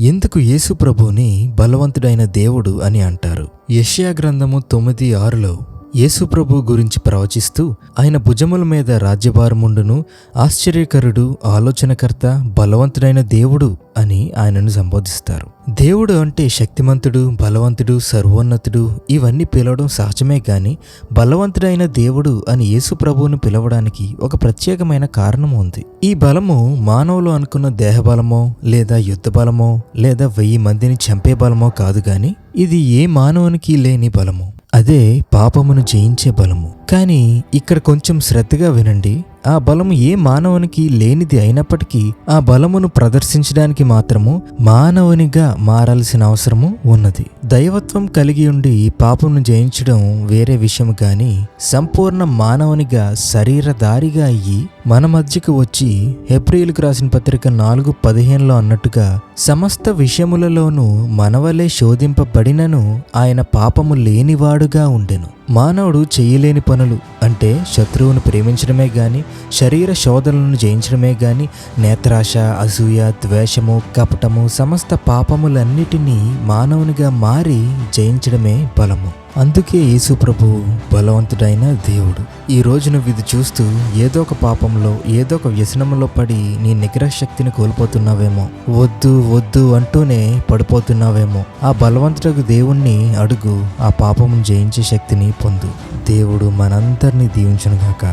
ఎందుకు యేసు ప్రభువుని బలవంతుడైన దేవుడు అని అంటారు? యెషయా గ్రంథము 9:6లో యేసు ప్రభు గురించి ప్రవచిస్తూ ఆయన భుజముల మీద రాజ్యభారముండును, ఆశ్చర్యకరుడు, ఆలోచనకర్త, బలవంతుడైన దేవుడు అని ఆయనను సంబోధిస్తారు. దేవుడు అంటే శక్తిమంతుడు, బలవంతుడు, సర్వోన్నతుడు ఇవన్నీ పిలవడం సహజమే గాని బలవంతుడైన దేవుడు అని యేసు ప్రభువును పిలవడానికి ఒక ప్రత్యేకమైన కారణం ఉంది. ఈ బలము మానవులు అనుకున్న దేహబలమో లేదా యుద్ధ బలమో లేదా 1000 మందిని చంపే బలమో కాదు గాని ఇది ఏ మానవునికి లేని బలము. అదే పాపమును జయించే బలము. కానీ ఇక్కడ కొంచెం శ్రద్ధగా వినండి. ఆ బలము ఏ మానవునికి లేనిది అయినప్పటికీ ఆ బలమును ప్రదర్శించడానికి మాత్రము మానవునిగా మారాల్సిన అవసరము ఉన్నది. దైవత్వం కలిగి ఉండి పాపమును జయించడం వేరే విషయం గాని సంపూర్ణ మానవునిగా శరీరధారిగా అయ్యి మన మధ్యకు వచ్చి హెబ్రీయులకు రాసిన పత్రిక 4:15లో అన్నట్టుగా సమస్త విషయములలోనూ మనవలే శోధింపబడినను ఆయన పాపము లేనివాడుగా ఉండెను. మానవుడు చేయలేని పనులు అంటే శత్రువును ప్రేమించడమే గాని, శరీర శోధనలను జయించడమే గాని, నేత్రాశ, అసూయ, ద్వేషము, కపటము సమస్త పాపములన్నిటినీ మానవునిగా మారి జయించడమే బలము. అందుకే యేసు ప్రభువు బలవంతుడైన దేవుడు. ఈ రోజు నువ్వు ఇది చూస్తూ ఏదో ఒక పాపంలో ఏదో ఒక వ్యసనంలో పడి నీ నిగ్రహ శక్తిని కోల్పోతున్నావేమో, వద్దు వద్దు అంటూనే పడిపోతున్నావేమో. ఆ బలవంతుడకు దేవుణ్ణి అడుగు, ఆ పాపమును జయించే శక్తిని పొందు. దేవుడు మనందరినీ దీవించునుగాక.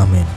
ఆమేన్.